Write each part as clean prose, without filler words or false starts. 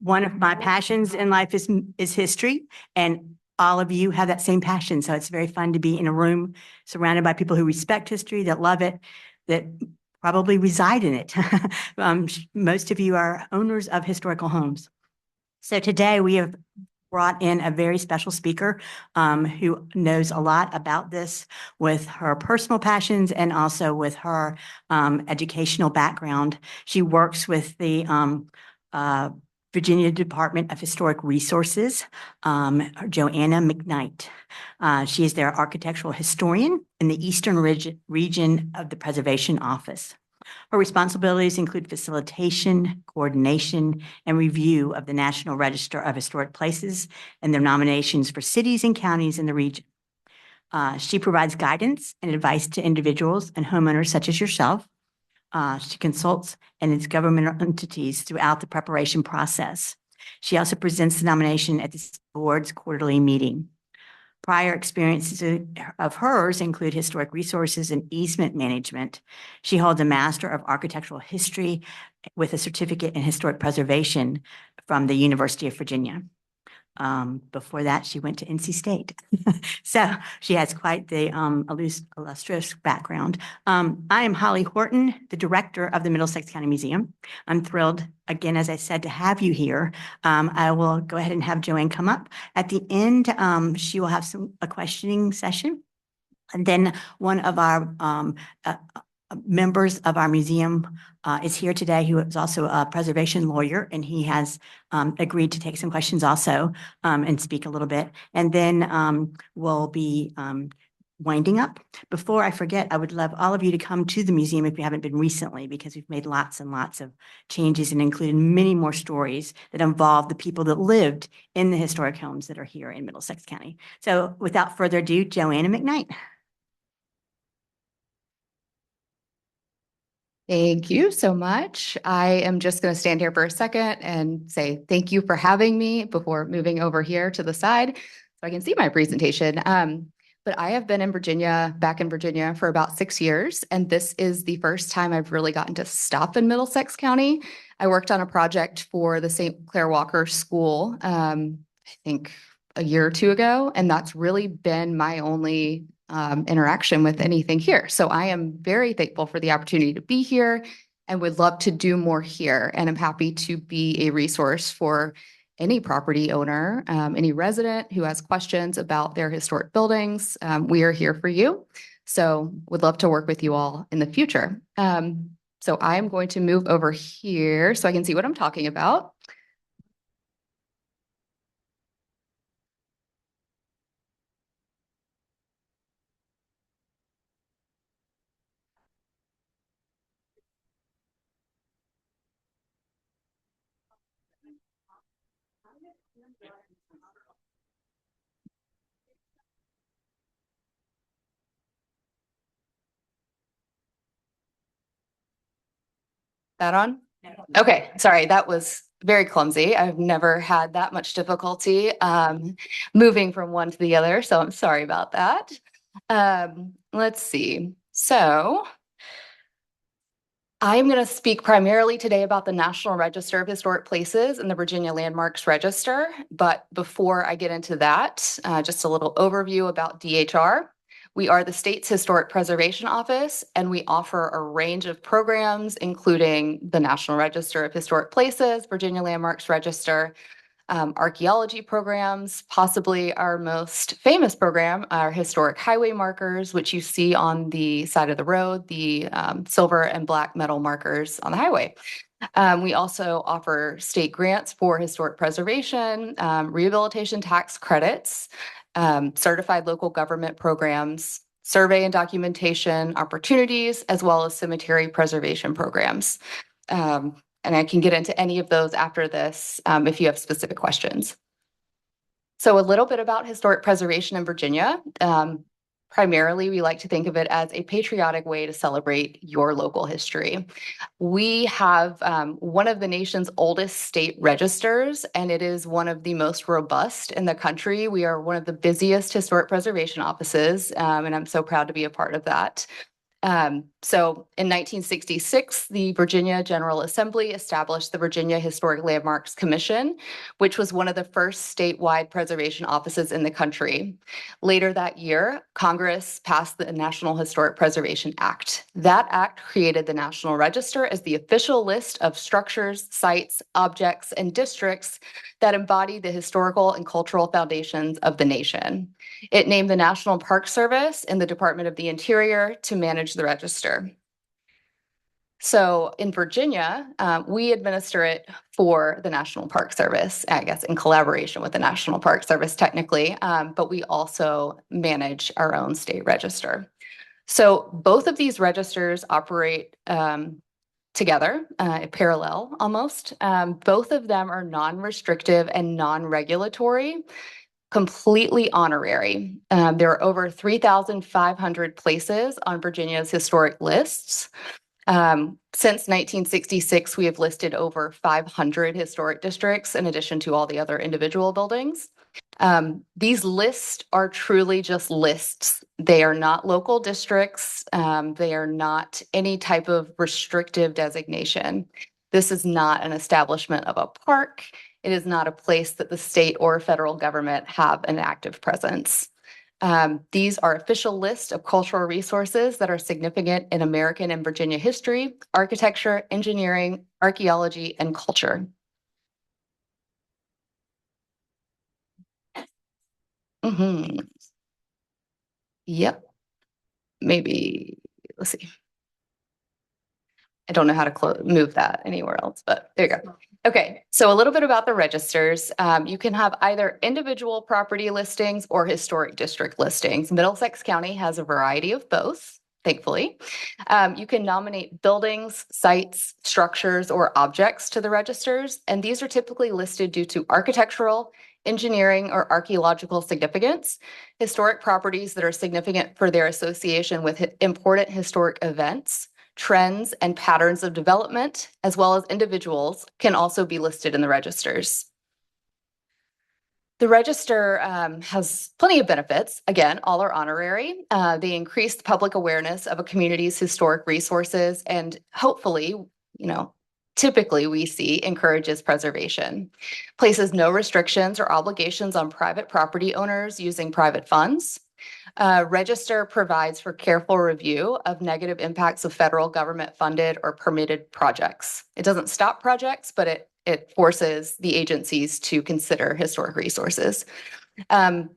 one of my passions in life is history, and all of you have that same passion. So it's very fun to be in a room surrounded by people who respect history, that love it, that probably reside in it. Most of you are owners of historical homes. So today we have brought in a very special speaker who knows a lot about this with her personal passions and also with her educational background. She works with the Virginia Department of Historic Resources, Joanna McKnight. She is their architectural historian in the Eastern region of the Preservation Office. Her responsibilities include facilitation, coordination, and review of the National Register of Historic Places and their nominations for cities and counties in the region. She provides guidance and advice to individuals and homeowners such as yourself. She consults and its governmental entities throughout the preparation process. She also presents the nomination at the board's quarterly meeting. Prior experiences of hers include historic resources and easement management. She holds a Master of Architectural History with a certificate in historic preservation from the University of Virginia. Before that, she went to NC State. So she has quite the illustrious background. I am Holly Horton, the director of the Middlesex County Museum. I'm thrilled, again, as I said, to have you here. I will go ahead and have Joanne come up. At the end, she will have a questioning session. And then one of our members of our museum is here today, who is also a preservation lawyer, and he has agreed to take some questions also and speak a little bit. And then we'll be winding up. Before I forget, I would love all of you to come to the museum if you haven't been recently, because we've made lots and lots of changes and included many more stories that involve the people that lived in the historic homes that are here in Middlesex County. So without further ado, Joanna McKnight. Thank you so much. I am just going to stand here for a second and say thank you for having me before moving over here to the side so I can see my presentation. But I have been back in Virginia for about 6 years, and this is the first time I've really gotten to stop in Middlesex County. I worked on a project for the St. Clair Walker School, I think a year or two ago, and that's really been my only interaction with anything here. So I am very thankful for the opportunity to be here and would love to do more here. And I'm happy to be a resource for any property owner, any resident who has questions about their historic buildings. We are here for you. So would love to work with you all in the future. So I'm going to move over here so I can see what I'm talking about. That on? Okay, sorry, that was very clumsy. I've never had that much difficulty moving from one to the other, so I'm sorry about that. Let's see. So I'm going to speak primarily today about the National Register of Historic Places and the Virginia Landmarks Register. But before I get into that, just a little overview about DHR. We are the state's historic preservation office, and we offer a range of programs, including the National Register of Historic Places, Virginia Landmarks Register, archaeology programs. Possibly our most famous program are historic highway markers, which you see on the side of the road, the silver and black metal markers on the highway. We also offer state grants for historic preservation, rehabilitation tax credits, certified local government programs, survey and documentation opportunities, as well as cemetery preservation programs. And I can get into any of those after this if you have specific questions. So a little bit about historic preservation in Virginia. Primarily, we like to think of it as a patriotic way to celebrate your local history. We have one of the nation's oldest state registers, and it is one of the most robust in the country. We are one of the busiest historic preservation offices, and I'm so proud to be a part of that. So in 1966, the Virginia General Assembly established the Virginia Historic Landmarks Commission, which was one of the first statewide preservation offices in the country. Later that year, Congress passed the National Historic Preservation Act. That act created the National Register as the official list of structures, sites, objects, and districts that embody the historical and cultural foundations of the nation. It named the National Park Service and the Department of the Interior to manage the register. So in Virginia, we administer it for the National Park Service, I guess, in collaboration with the National Park Service technically, but we also manage our own state register. So both of these registers operate together, parallel almost. Both of them are non-restrictive and non-regulatory, completely honorary. There are over 3,500 places on Virginia's historic lists. Since 1966, we have listed over 500 historic districts in addition to all the other individual buildings. These lists are truly just lists. They are not local districts. They are not any type of restrictive designation. This is not an establishment of a park. It is not a place that the state or federal government have an active presence. These are official lists of cultural resources that are significant in American and Virginia history, architecture, engineering, archaeology, and culture. Yep. Maybe, let's see. I don't know how to move that anywhere else, but there you go. Okay, so a little bit about the registers. You can have either individual property listings or historic district listings. Middlesex County has a variety of both, thankfully. You can nominate buildings, sites, structures, or objects to the registers, and these are typically listed due to architectural, engineering, or archaeological significance. Historic properties that are significant for their association with important historic events, trends, and patterns of development, as well as individuals, can also be listed in the registers. The register has plenty of benefits. Again, all are honorary. They increase the public awareness of a community's historic resources, and hopefully, typically we see encourages preservation. Places no restrictions or obligations on private property owners using private funds. Register provides for careful review of negative impacts of federal government funded or permitted projects. It doesn't stop projects, but it forces the agencies to consider historic resources. And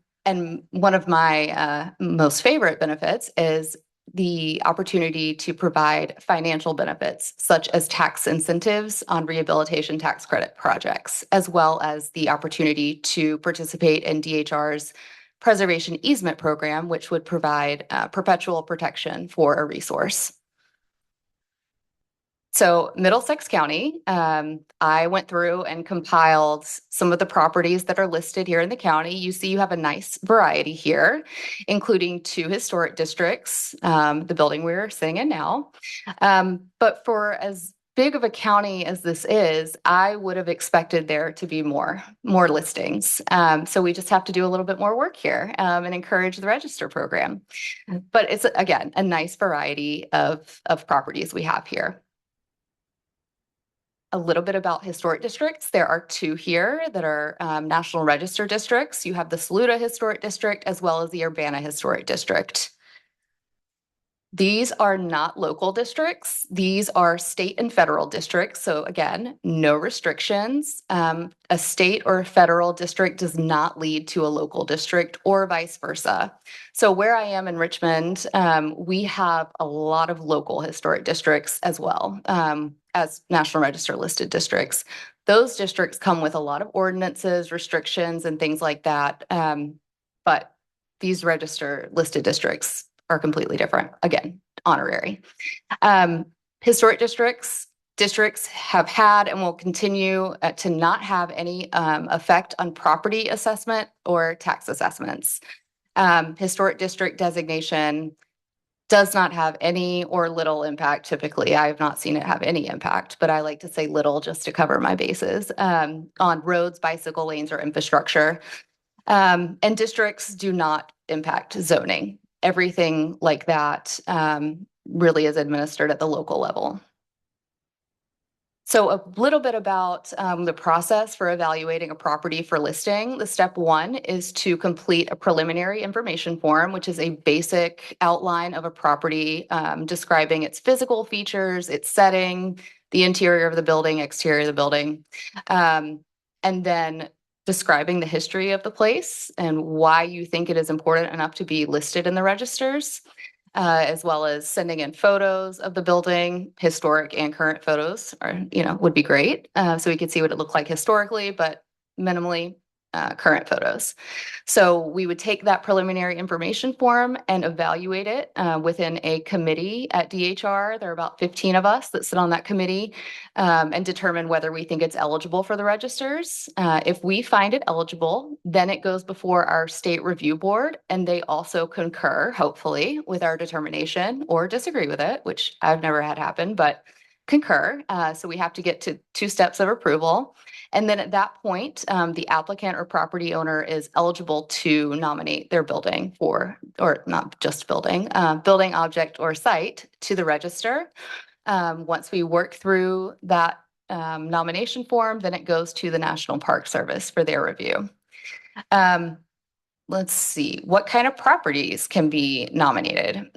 one of my most favorite benefits is the opportunity to provide financial benefits, such as tax incentives on rehabilitation tax credit projects, as well as the opportunity to participate in DHR's preservation easement program, which would provide perpetual protection for a resource. So Middlesex County, I went through and compiled some of the properties that are listed here in the county. You see you have a nice variety here, including 2 historic districts, the building we're sitting in now. But for as big of a county as this is, I would have expected there to be more listings. So we just have to do a little bit more work here and encourage the register program. But it's, again, a nice variety of properties we have here. A little bit about historic districts. There are 2 here that are National Register districts. You have the Saluda Historic District as well as the Urbana Historic District. These are not local districts. These are state and federal districts. So again, no restrictions. A state or federal district does not lead to a local district or vice versa. So where I am in Richmond, we have a lot of local historic districts as well as National Register listed districts. Those districts come with a lot of ordinances, restrictions, and things like that. But these register listed districts are completely different. Again, honorary. Historic districts have had and will continue to not have any effect on property assessment or tax assessments. Historic district designation does not have any or little impact. Typically, I have not seen it have any impact, but I like to say little just to cover my bases on roads, bicycle lanes, or infrastructure. And districts do not impact zoning. Everything like that really is administered at the local level. So a little bit about the process for evaluating a property for listing. The step one is to complete a preliminary information form, which is a basic outline of a property describing its physical features, its setting, the interior of the building, exterior of the building, and then describing the history of the place and why you think it is important enough to be listed in the registers. As well as sending in photos of the building, historic and current photos, or would be great. So we could see what it looked like historically, but minimally current photos. So we would take that preliminary information form and evaluate it within a committee at DHR. There are about 15 of us that sit on that committee and determine whether we think it's eligible for the registers. If we find it eligible, then it goes before our state review board, and they also concur, hopefully, with our determination or disagree with it, which I've never had happen, but concur. So we have to get to 2 steps of approval. And then at that point, the applicant or property owner is eligible to nominate their building or not just building, building object or site to the register. Once we work through that nomination form, then it goes to the National Park Service for their review. Let's see, what kind of properties can be nominated?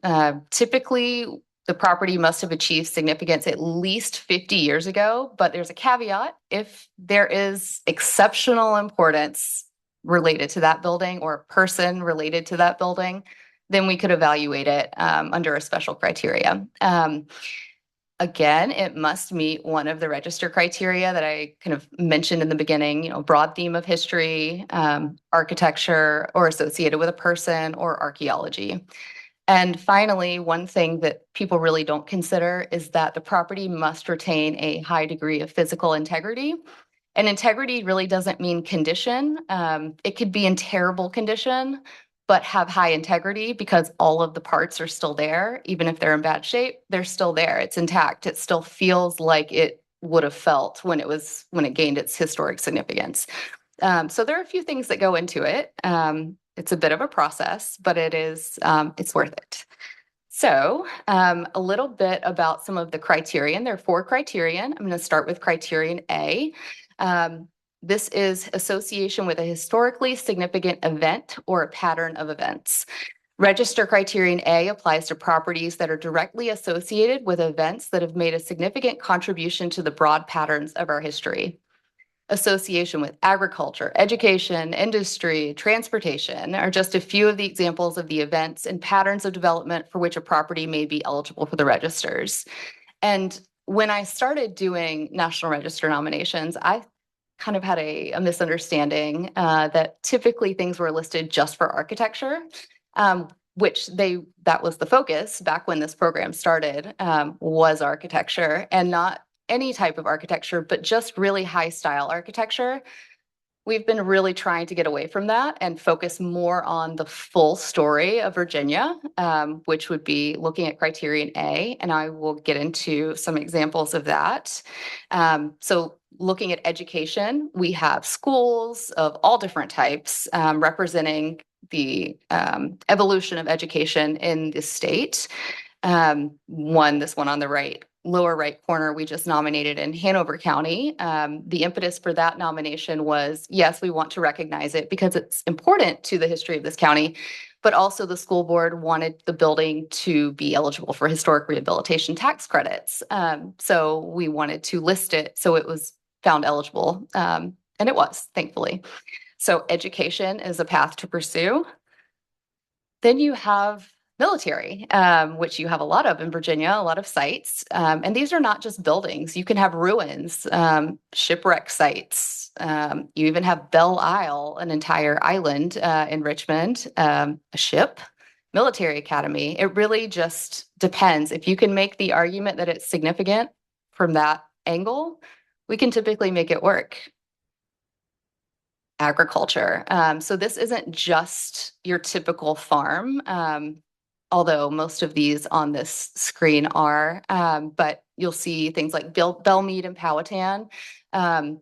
Typically, the property must have achieved significance at least 50 years ago, but there's a caveat. If there is exceptional importance related to that building or a person related to that building, then we could evaluate it under a special criteria. Again, it must meet one of the register criteria that I kind of mentioned in the beginning, broad theme of history, architecture, or associated with a person, or archaeology. And finally, one thing that people really don't consider is that the property must retain a high degree of physical integrity. And integrity really doesn't mean condition. It could be in terrible condition, but have high integrity because all of the parts are still there. Even if they're in bad shape, they're still there. It's intact. It still feels like it would have felt when it gained its historic significance. So there are a few things that go into it. It's a bit of a process, but it's worth it. So a little bit about some of the criterion. There are 4 criterion. I'm going to start with criterion A. This is association with a historically significant event or a pattern of events. Register criterion A applies to properties that are directly associated with events that have made a significant contribution to the broad patterns of our history. Association with agriculture, education, industry, transportation are just a few of the examples of the events and patterns of development for which a property may be eligible for the registers. And when I started doing National Register nominations, I kind of had a misunderstanding that typically things were listed just for architecture, that was the focus back when this program started, was architecture, and not any type of architecture, but just really high style architecture. We've been really trying to get away from that and focus more on the full story of Virginia, which would be looking at criterion A, and I will get into some examples of that. So looking at education, we have schools of all different types representing the evolution of education in the state. This one on the right, lower right corner, we just nominated in Hanover County. The impetus for that nomination was, yes, we want to recognize it because it's important to the history of this county, but also the school board wanted the building to be eligible for historic rehabilitation tax credits. So we wanted to list it so it was found eligible, and it was, thankfully. So education is a path to pursue. Then you have military, which you have a lot of in Virginia, a lot of sites. And these are not just buildings. You can have ruins, shipwreck sites. You even have Belle Isle, an entire island in Richmond, a ship, military academy. It really just depends. If you can make the argument that it's significant from that angle, we can typically make it work. Agriculture. So this isn't just your typical farm, although most of these on this screen are, but you'll see things like Belmead and Powhatan.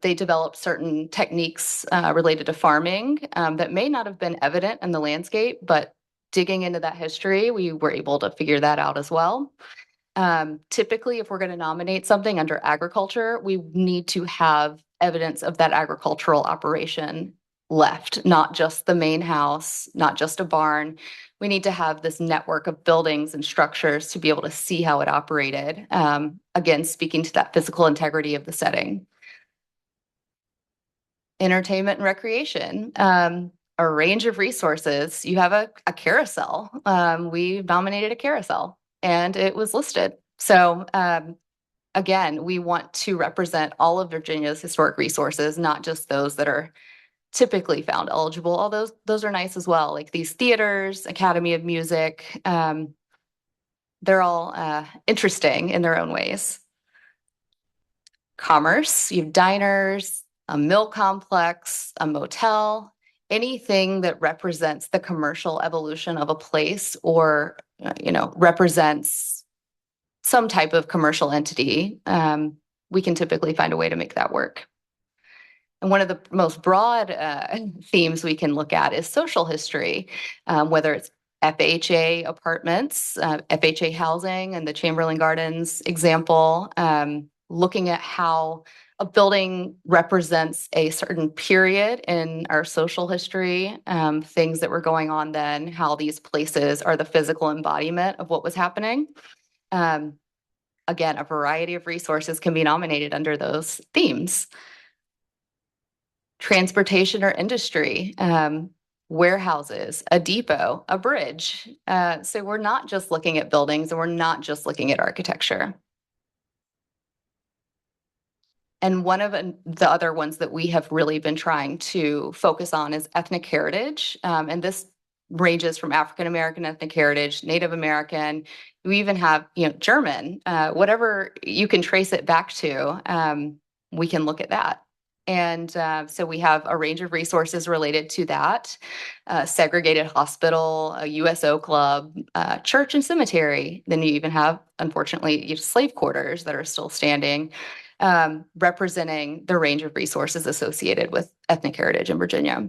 They developed certain techniques related to farming that may not have been evident in the landscape, but digging into that history, we were able to figure that out as well. Typically, if we're going to nominate something under agriculture, we need to have evidence of that agricultural operation left, not just the main house, not just a barn. We need to have this network of buildings and structures to be able to see how it operated. Again, speaking to that physical integrity of the setting. Entertainment and recreation. A range of resources. You have a carousel. We nominated a carousel and it was listed. So again, we want to represent all of Virginia's historic resources, not just those that are typically found eligible. All those are nice as well, like these theaters, Academy of Music. They're all interesting in their own ways. Commerce, you have diners, a mill complex, a motel, anything that represents the commercial evolution of a place or, represents some type of commercial entity, we can typically find a way to make that work. And one of the most broad themes we can look at is social history, whether it's FHA apartments, FHA housing, and the Chamberlain Gardens example, looking at how a building represents a certain period in our social history, things that were going on then, how these places are the physical embodiment of what was happening. Again, a variety of resources can be nominated under those themes. Transportation or industry, warehouses, a depot, a bridge. So we're not just looking at buildings and we're not just looking at architecture. And one of the other ones that we have really been trying to focus on is ethnic heritage. And this ranges from African American ethnic heritage, Native American, we even have, German, whatever you can trace it back to, we can look at that. And so we have a range of resources related to that, segregated hospital, a USO club, church and cemetery. Then you even have, unfortunately, slave quarters that are still standing, representing the range of resources associated with ethnic heritage in Virginia.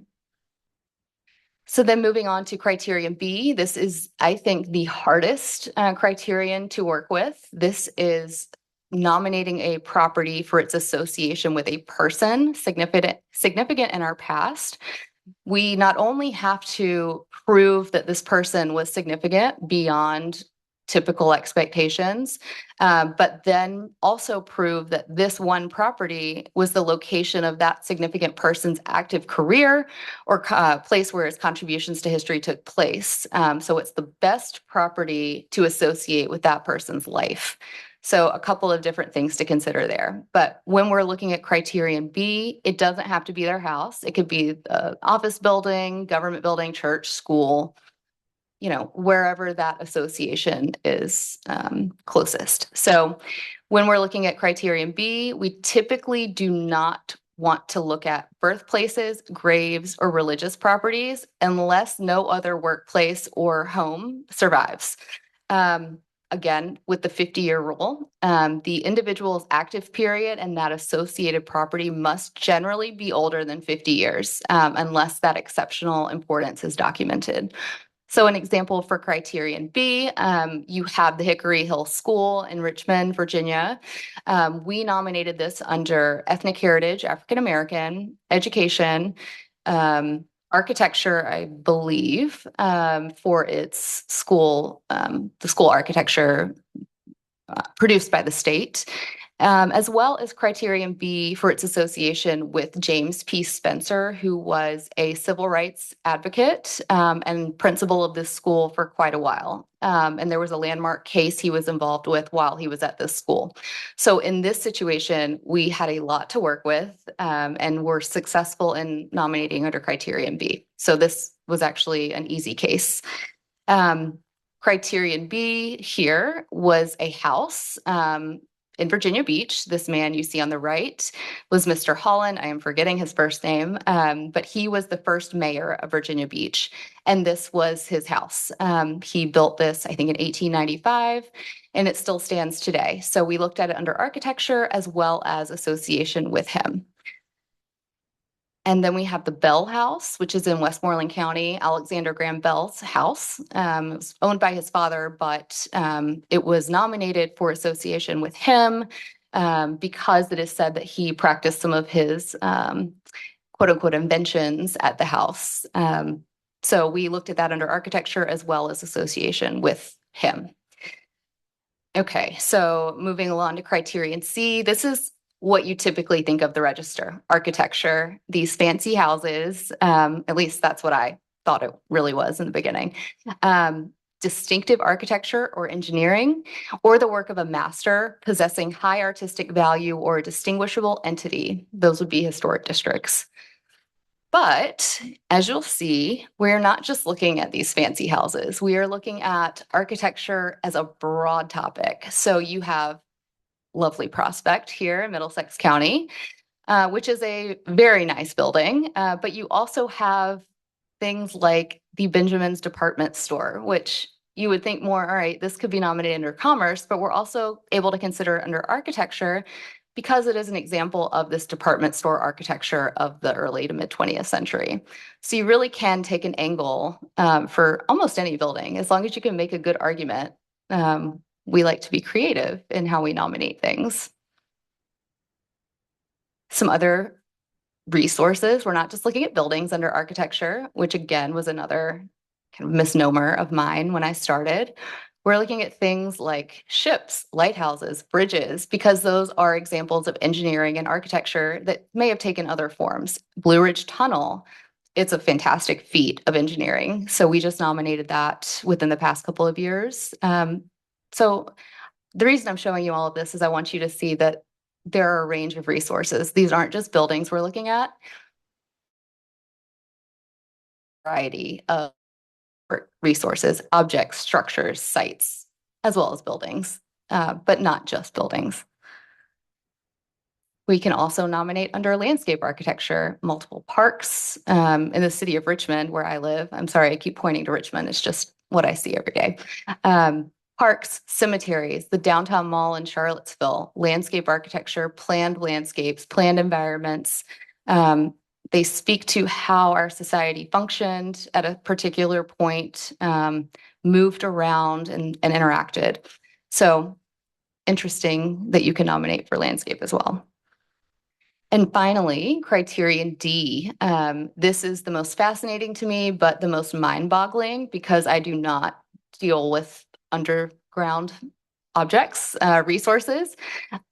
So then moving on to criterion B, this is, I think, the hardest criterion to work with. This is nominating a property for its association with a person significant in our past. We not only have to prove that this person was significant beyond typical expectations, but then also prove that this one property was the location of that significant person's active career or place where his contributions to history took place. So it's the best property to associate with that person's life. So a couple of different things to consider there. But when we're looking at criterion B, it doesn't have to be their house. It could be the office building, government building, church, school, wherever that association is closest. So when we're looking at criterion B, we typically do not want to look at birthplaces, graves, or religious properties unless no other workplace or home survives. Again, with the 50-year rule, the individual's active period and that associated property must generally be older than 50 years, unless that exceptional importance is documented. So an example for criterion B, you have the Hickory Hill School in Richmond, Virginia. We nominated this under ethnic heritage, African American, education, architecture, I believe, for its school, the school architecture produced by the state, as well as criterion B for its association with James P. Spencer, who was a civil rights advocate and principal of this school for quite a while. And there was a landmark case he was involved with while he was at this school. So in this situation, we had a lot to work with and were successful in nominating under criterion B. So this was actually an easy case. Criterion B here was a house in Virginia Beach. This man you see on the right was Mr. Holland. I am forgetting his first name, but he was the first mayor of Virginia Beach, and this was his house. He built this, I think, in 1895, and it still stands today. So we looked at it under architecture as well as association with him. And then we have the Bell House, which is in Westmoreland County, Alexander Graham Bell's house. It was owned by his father, but it was nominated for association with him because it is said that he practiced some of his quote unquote inventions at the house. So we looked at that under architecture as well as association with him. Okay, so moving along to criterion C, this is what you typically think of the register: architecture, these fancy houses, at least that's what I thought it really was in the beginning. Distinctive architecture or engineering, or the work of a master possessing high artistic value or a distinguishable entity. Those would be historic districts. But as you'll see, we're not just looking at these fancy houses. We are looking at architecture as a broad topic. So you have lovely Prospect here in Middlesex County, which is a very nice building. But you also have things like the Benjamin's Department Store, which you would think more, all right, this could be nominated under commerce, but we're also able to consider under architecture because it is an example of this department store architecture of the early to mid 20th century. So you really can take an angle for almost any building, as long as you can make a good argument. We like to be creative in how we nominate things. Some other resources, we're not just looking at buildings under architecture, which again was another kind of misnomer of mine when I started. We're looking at things like ships, lighthouses, bridges, because those are examples of engineering and architecture that may have taken other forms. Blue Ridge Tunnel, it's a fantastic feat of engineering. So we just nominated that within the past couple of years. So the reason I'm showing you all of this is I want you to see that there are a range of resources. These aren't just buildings we're looking at. Variety of resources, objects, structures, sites, as well as buildings, but not just buildings. We can also nominate under landscape architecture, multiple parks in the city of Richmond, where I live. I'm sorry, I keep pointing to Richmond. It's just what I see every day. Parks, cemeteries, the downtown mall in Charlottesville, landscape architecture, planned landscapes, planned environments. They speak to how our society functioned at a particular point, moved around and interacted. So interesting that you can nominate for landscape as well. And finally, criterion D. This is the most fascinating to me, but the most mind-boggling because I do not deal with underground objects, resources,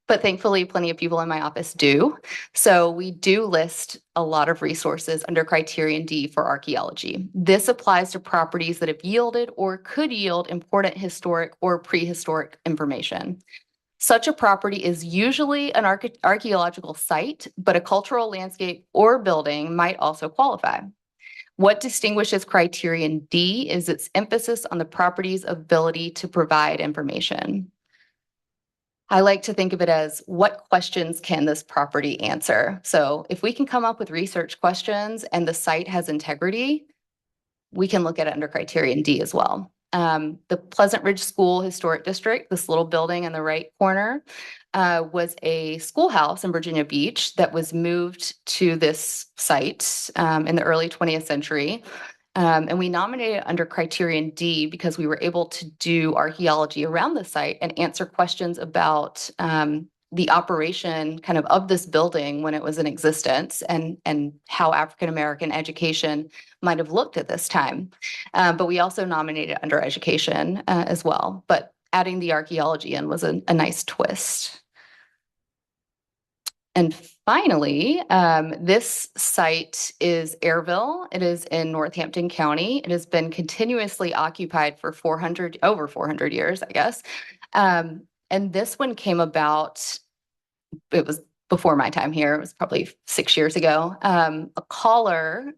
but thankfully plenty of people in my office do. So we do list a lot of resources under criterion D for archaeology. This applies to properties that have yielded or could yield important historic or prehistoric information. Such a property is usually an archaeological site, but a cultural landscape or building might also qualify. What distinguishes criterion D is its emphasis on the property's ability to provide information. I like to think of it as what questions can this property answer? So if we can come up with research questions and the site has integrity, we can look at it under criterion D as well. The Pleasant Ridge School Historic District, this little building in the right corner, was a schoolhouse in Virginia Beach that was moved to this site in the early 20th century. And we nominated under criterion D because we were able to do archaeology around the site and answer questions about the operation kind of this building when it was in existence and how African-American education might have looked at this time. But we also nominated under education as well. But adding the archaeology in was a nice twist. And finally, this site is Airville. It is in Northampton County. It has been continuously occupied for over 400 years, I guess. And this one came about, it was before my time here. It was probably 6 years ago. A caller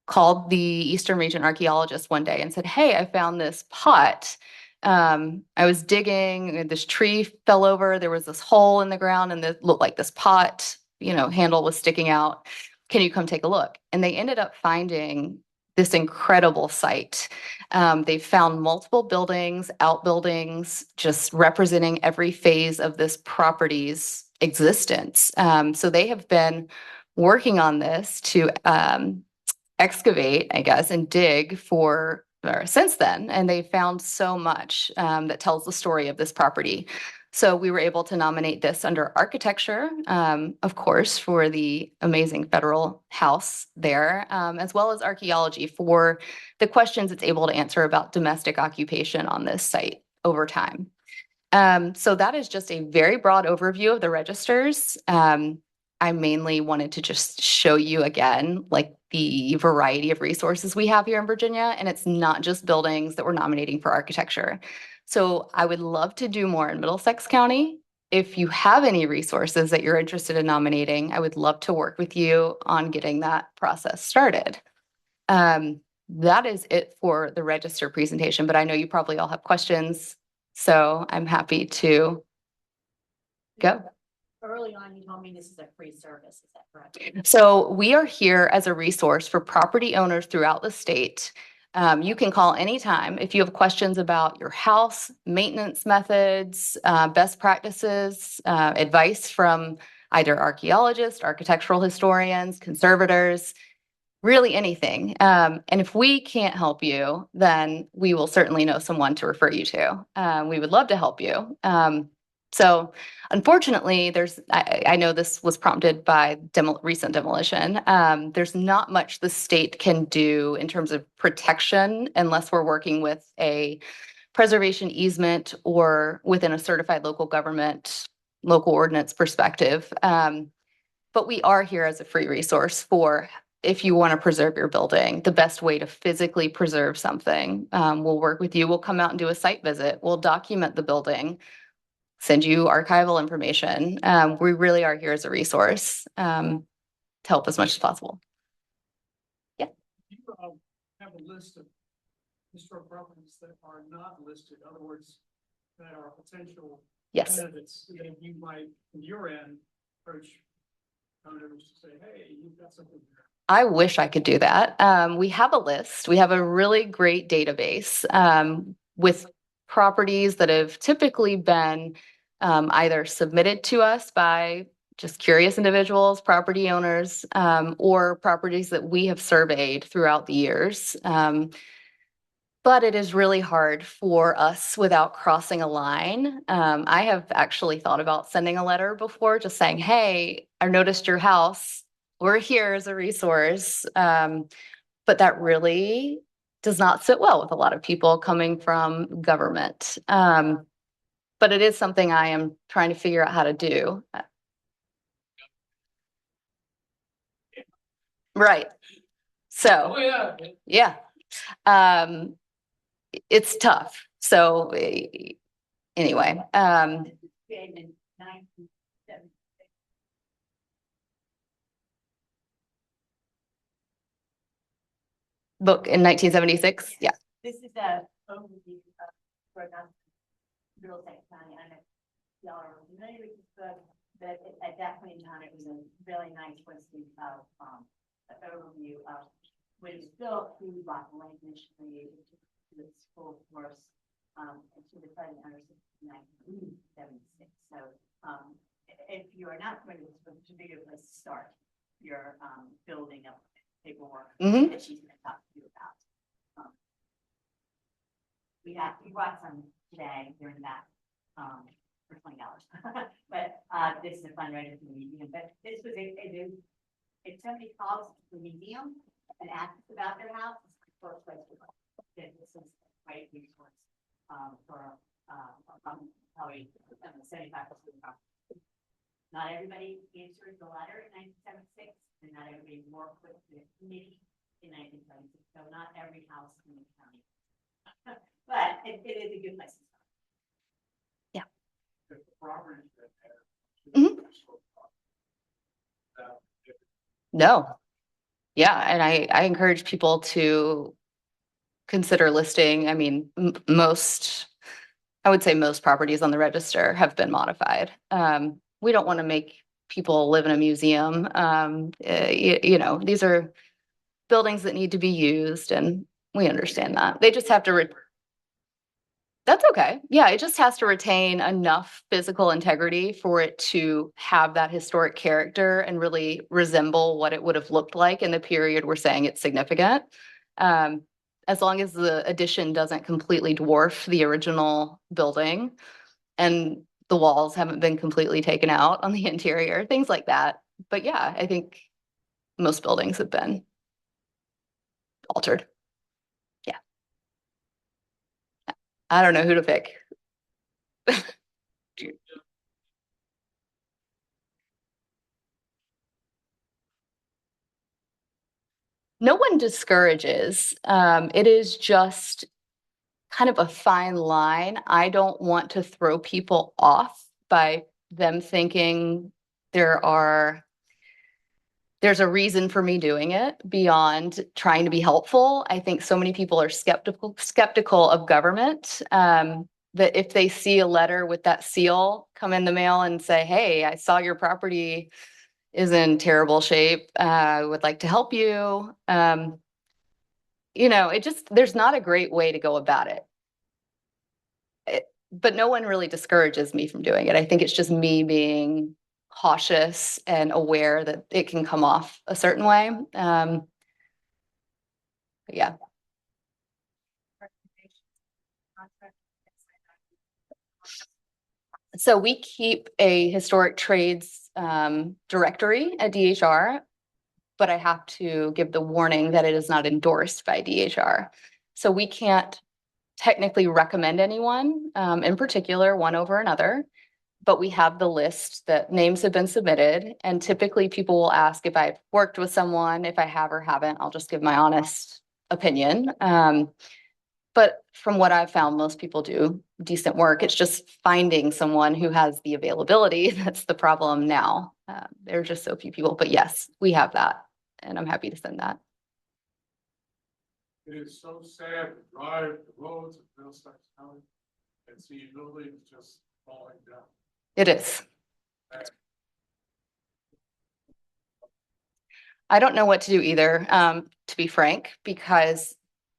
called the Eastern Region archaeologist one day and said, "Hey, I found this pot. I was digging, and this tree fell over. There was this hole in the ground and it looked like this pot, handle was sticking out. Can you come take a look?" And they ended up finding this incredible site. They found multiple buildings, outbuildings, just representing every phase of this property's existence. So they have been working on this to excavate, I guess, and dig for since then, and they found so much that tells the story of this property. So we were able to nominate this under architecture, of course, for the amazing federal house there, as well as archaeology for the questions it's able to answer about domestic occupation on this site over time. So that is just a very broad overview of the registers. I mainly wanted to just show you again, like the variety of resources we have here in Virginia, and it's not just buildings that we're nominating for architecture. So I would love to do more in Middlesex County. If you have any resources that you're interested in nominating, I would love to work with you on getting that process started. That is it for the register presentation, but I know you probably all have questions, so I'm happy to go. Early on, you told me this is a free service, is that correct? So we are here as a resource for property owners throughout the state. You can call anytime if you have questions about your house, maintenance methods, best practices, advice from either archaeologists, architectural historians, conservators, really anything. And if we can't help you, then we will certainly know someone to refer you to. We would love to help you. So unfortunately, I know this was prompted by recent demolition. There's not much the state can do in terms of protection unless we're working with a preservation easement or within a certified local government, local ordinance perspective. But we are here as a free resource for if you want to preserve your building, the best way to physically preserve something. We'll work with you. We'll come out and do a site visit. We'll document the building, send you archival information. We really are here as a resource to help as much as possible. Yeah. You have a list of historic properties that are not listed, in other words, that are potential Yes. candidates that you might, from your end, approach owners to say, hey, you've got something here. I wish I could do that. We have a list. We have a really great database with properties that have typically been either submitted to us by just curious individuals, property owners, or properties that we have surveyed throughout the years. But it is really hard for us without crossing a line. I have actually thought about sending a letter before, just saying, hey, I noticed your house. We're here as a resource. But that really does not sit well with a lot of people coming from government. But it is something I am trying to figure out how to do. Right. So, yeah. It's tough. So anyway, book in 1976. Yeah. This is a overview of Middlesex County. I know y'all are familiar with this book, but at that point in time, it was a really nice listing of an overview of when it was built, who bought the land initially, to its full force, and to the present owners of 1976. So if you are not familiar with this book, it's a big place to start your building up paperwork that she's going to talk to you about. We brought some today during that for $20. But this is a fundraiser for the museum. But this was if somebody calls the museum and asks about their house, it's the first place to go. This is a great resource for probably 75% of the property. Not everybody answered the letter in 1976, and not everybody worked with the committee in 1976. So not every house in the county. But it is a good place to start. Yeah. The properties that have No. Yeah. And I encourage people to consider listing. I mean, I would say most properties on the register have been modified. We don't want to make people live in a museum. These are buildings that need to be used, and we understand that. They just have to That's okay. Yeah, it just has to retain enough physical integrity for it to have that historic character and really resemble what it would have looked like in the period we're saying it's significant. Um, as long as the addition doesn't completely dwarf the original building and the walls haven't been completely taken out on the interior, things like that. But yeah, I think most buildings have been altered. Yeah. I don't know who to pick. No one discourages. It is just kind of a fine line. I don't want to throw people off by them thinking there are there's a reason for me doing it beyond trying to be helpful. I think so many people are skeptical of government, that if they see a letter with that seal come in the mail and say, "Hey, I saw your property is in terrible shape. I would like to help you." It just, there's not a great way to go about it. But no one really discourages me from doing it. I think it's just me being cautious and aware that it can come off a certain way. But yeah. So we keep a historic trades directory at DHR, but I have to give the warning that it is not endorsed by DHR. So we can't technically recommend anyone in particular, one over another, but we have the list that names have been submitted. And typically people will ask if I've worked with someone. If I have or haven't, I'll just give my honest opinion. But from what I've found, most people do decent work. It's just finding someone who has the availability. That's the problem now. There are just so few people, but yes, we have that. And I'm happy to send that. It is so sad to drive the roads of Middlesex County and see buildings just falling down. It is. I don't know what to do either, to be frank, because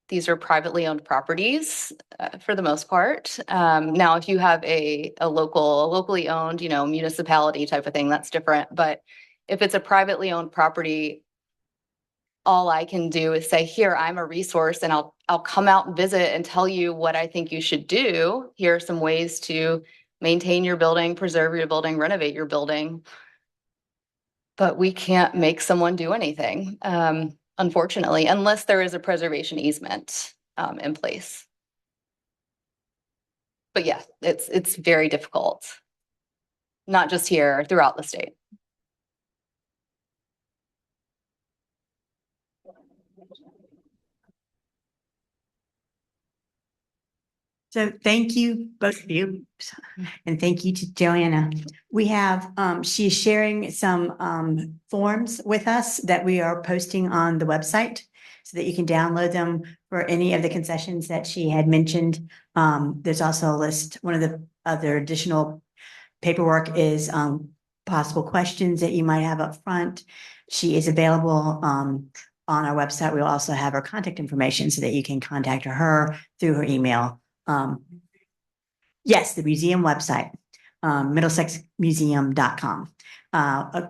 these are privately owned properties for the most part. Now, if you have a locally owned, municipality type of thing, that's different. But if it's a privately owned property, all I can do is say, here, I'm a resource, and I'll come out and visit and tell you what I think you should do. Here are some ways to maintain your building, preserve your building, renovate your building. But we can't make someone do anything, unfortunately, unless there is a preservation easement in place. But yeah, it's very difficult, not just here, throughout the state. So thank you, both of you, and thank you to Joanna. We have, she's sharing some forms with us that we are posting on the website so that you can download them for any of the concessions that she had mentioned. There's also a list. One of the other additional paperwork is possible questions that you might have up front. She is available on our website. We'll also have her contact information so that you can contact her through her email. Yes, the museum website, middlesexmuseum.com.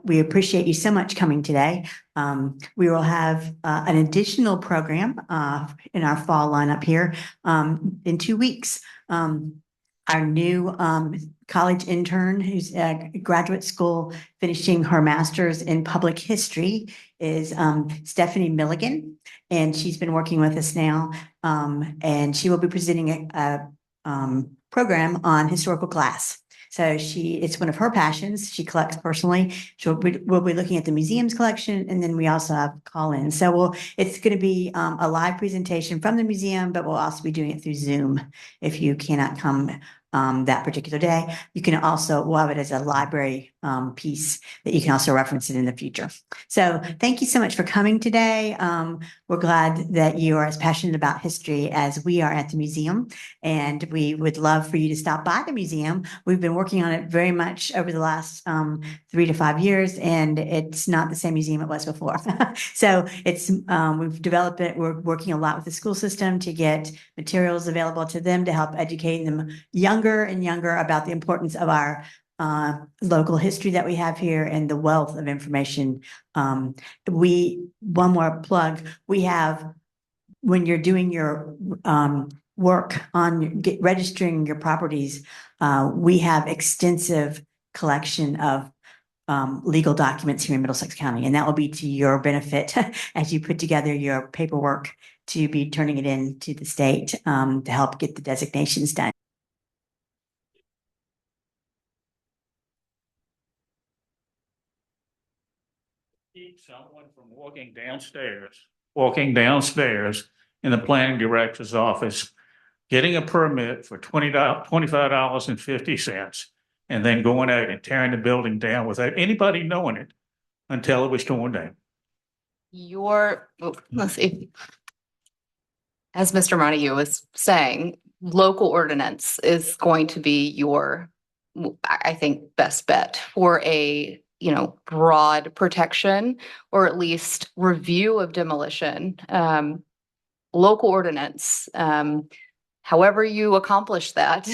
We appreciate you so much coming today. We will have an additional program in our fall lineup here in 2 weeks. Our new college intern who's at graduate school finishing her master's in public history is Stephanie Milligan, and she's been working with us now. And she will be presenting a program on historical glass. So it's one of her passions. She collects personally. We'll be looking at the museum's collection, and then we also have call-in. So it's going to be a live presentation from the museum, but we'll also be doing it through Zoom if you cannot come that particular day. You can also, we'll have it as a library piece that you can also reference it in the future. So thank you so much for coming today. We're glad that you are as passionate about history as we are at the museum, and we would love for you to stop by the museum. We've been working on it very much over the last 3 to 5 years, and it's not the same museum it was before. So it's we've developed it. We're working a lot with the school system to get materials available to them to help educate them younger and younger about the importance of our local history that we have here and the wealth of information. One more plug, we have, when you're doing your work on registering your properties, we have extensive collection of legal documents here in Middlesex County, and that will be to your benefit as you put together your paperwork to be turning it in to the state to help get the designations done. Keep someone from walking downstairs in the planning director's office, getting a permit for $25.50, and then going out and tearing the building down without anybody knowing it until it was torn down. Let's see. As Mr. Montague was saying, local ordinance is going to be your, I think, best bet for a, broad protection, or at least review of demolition. Local ordinance, however you accomplish that.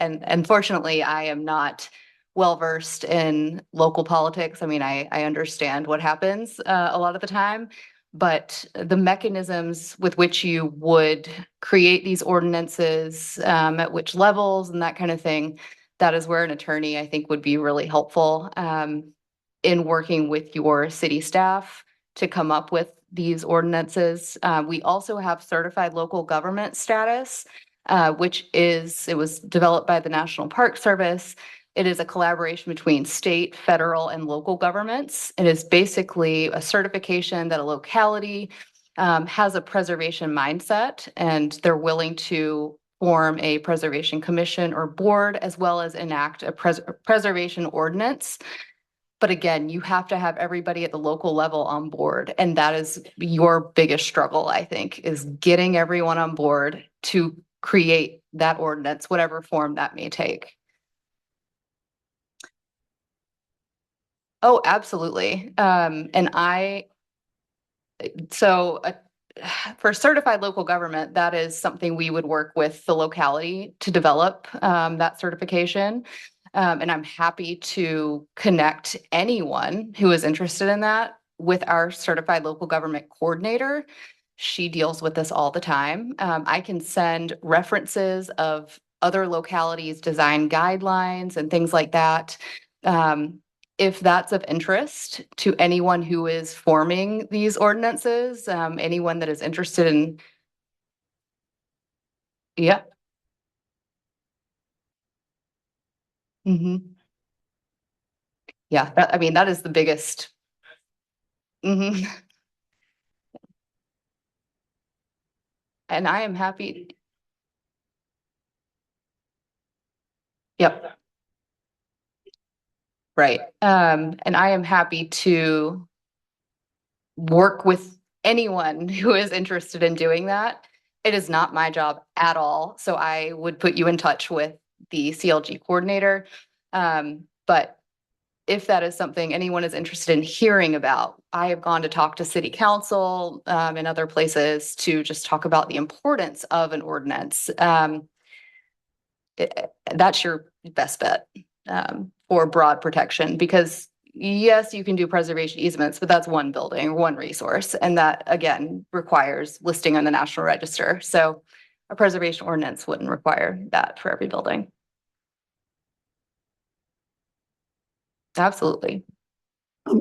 And unfortunately, I am not well-versed in local politics. I mean, I understand what happens a lot of the time, but the mechanisms with which you would create these ordinances, at which levels and that kind of thing, that is where an attorney, I think, would be really helpful in working with your city staff to come up with these ordinances. We also have certified local government status, which it was developed by the National Park Service. It is a collaboration between state, federal, and local governments. It is basically a certification that a locality has a preservation mindset, and they're willing to form a preservation commission or board, as well as enact a preservation ordinance. But again, you have to have everybody at the local level on board. And that is your biggest struggle, I think, is getting everyone on board to create that ordinance, whatever form that may take. Oh, absolutely. For certified local government, that is something we would work with the locality to develop that certification. And I'm happy to connect anyone who is interested in that with our certified local government coordinator. She deals with this all the time. I can send references of other localities' design guidelines and things like that. If that's of interest to anyone who is forming these ordinances, anyone that is interested in, yeah. Mm-hmm. Yeah, that is the biggest. Mm-hmm. And I am happy. Yep. Right. And I am happy to work with anyone who is interested in doing that. It is not my job at all. So I would put you in touch with the CLG coordinator. But if that is something anyone is interested in hearing about, I have gone to talk to city council and other places to just talk about the importance of an ordinance. That's your best bet for broad protection, because yes, you can do preservation easements, but that's one building or one resource. And that, again, requires listing on the National Register. So a preservation ordinance wouldn't require that for every building. Absolutely.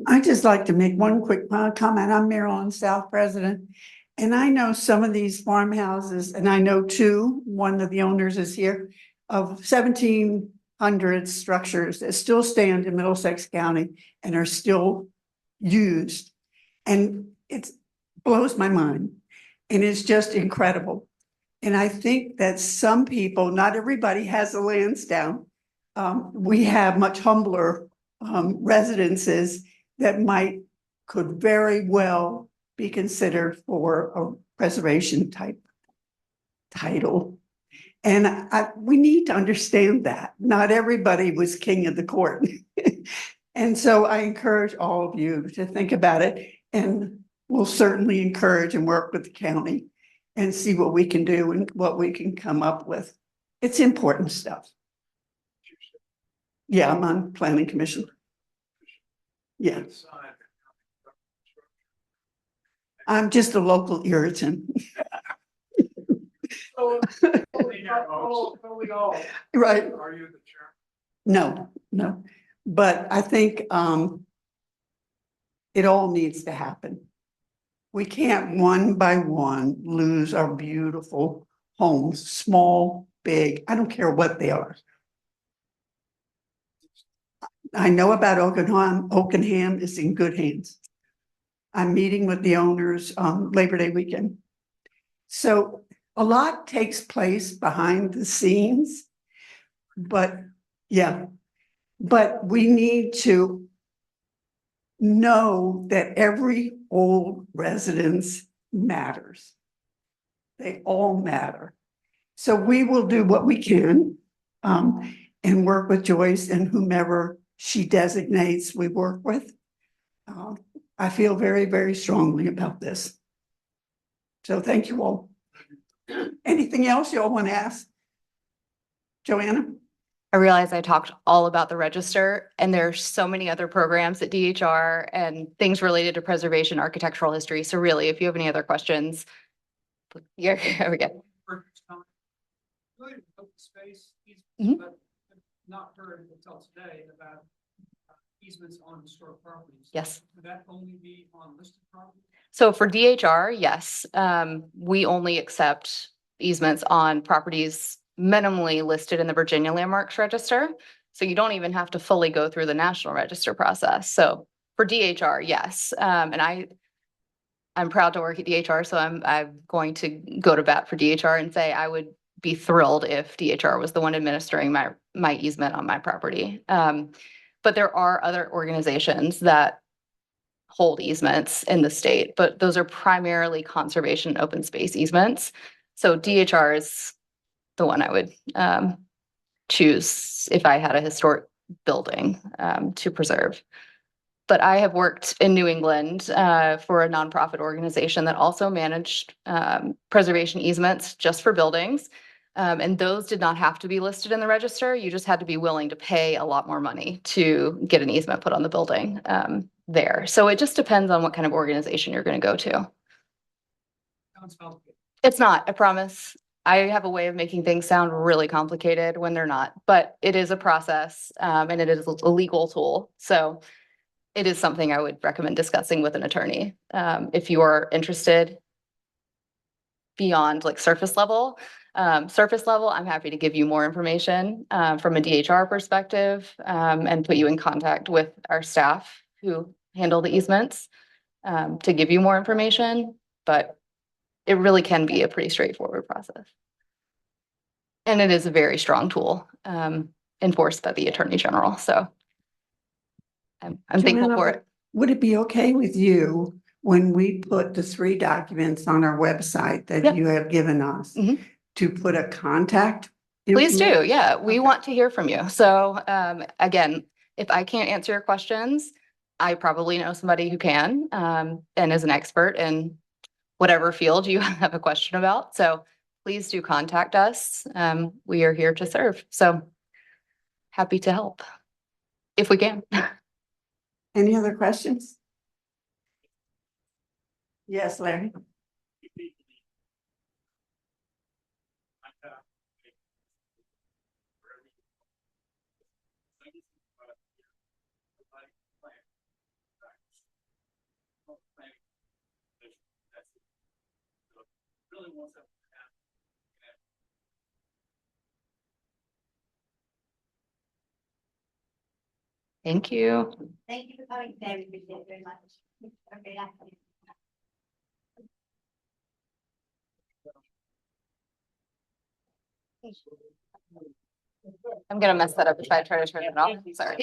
I'd just like to make one quick comment. I'm Marilyn South president, and I know some of these farmhouses, and I know two, one of the owners is here, of 1700 structures that still stand in Middlesex County and are still used. And it blows my mind. And it's just incredible. And I think that some people, not everybody has the lands down. We have much humbler residences that could very well be considered for a preservation type title. And we need to understand that not everybody was king of the court. And so I encourage all of you to think about it, and we'll certainly encourage and work with the county and see what we can do and what we can come up with. It's important stuff. Yeah, I'm on planning commission. Yeah, I'm just a local irritant. Right. Are you the chair? No, no, but I think it all needs to happen. We can't one by one lose our beautiful homes, small, big, I don't care what they are. I know about Oakenham. Oakenham is in good hands. I'm meeting with the owners on Labor Day weekend. So a lot takes place behind the scenes, but yeah, but we need to know that every old residence matters. They all matter. So we will do what we can and work with Joyce and whomever she designates we work with. I feel very, very strongly about this. So thank you all. Anything else you all want to ask? Joanna? I realize I talked all about the register, and there's so many other programs at DHR and things related to preservation, architectural history. So really, if you have any other questions, yeah, here we go. Really, open space, Mhm. but I've not heard until today about easements on historic properties. Yes. Would that only be on listed properties? So for DHR, yes, we only accept easements on properties minimally listed in the Virginia Landmarks Register. So you don't even have to fully go through the National Register process. So for DHR, yes. And I'm proud to work at DHR, so I'm going to go to bat for DHR and say I would be thrilled if DHR was the one administering my easement on my property. But there are other organizations that hold easements in the state, but those are primarily conservation open space easements. So DHR is the one I would choose if I had a historic building to preserve. But I have worked in New England for a nonprofit organization that also managed preservation easements just for buildings. And those did not have to be listed in the register. You just had to be willing to pay a lot more money to get an easement put on the building there. So it just depends on what kind of organization you're going to go to. Sounds complicated. It's not, I promise. I have a way of making things sound really complicated when they're not, but it is a process and it is a legal tool. So it is something I would recommend discussing with an attorney. If you are interested beyond like surface level, I'm happy to give you more information from a DHR perspective and put you in contact with our staff who handle the easements to give you more information, but it really can be a pretty straightforward process. And it is a very strong tool enforced by the Attorney General. So I'm thankful Joanna, for it. Would it be okay with you when we put the 3 documents on our website that Yeah. you have given us Mhm. to put a contact? Please do. information? Yeah, we Okay. want to hear from you. So again, if I can't answer your questions, I probably know somebody who can and is an expert in whatever field you have a question about. So please do contact us. We are here to serve. So happy to help if we can. Any other questions? Yes, Larry. Thank you. Thank you for coming today. We appreciate it very much. Okay, yeah. I'm gonna mess that up if I try to turn it off. Sorry.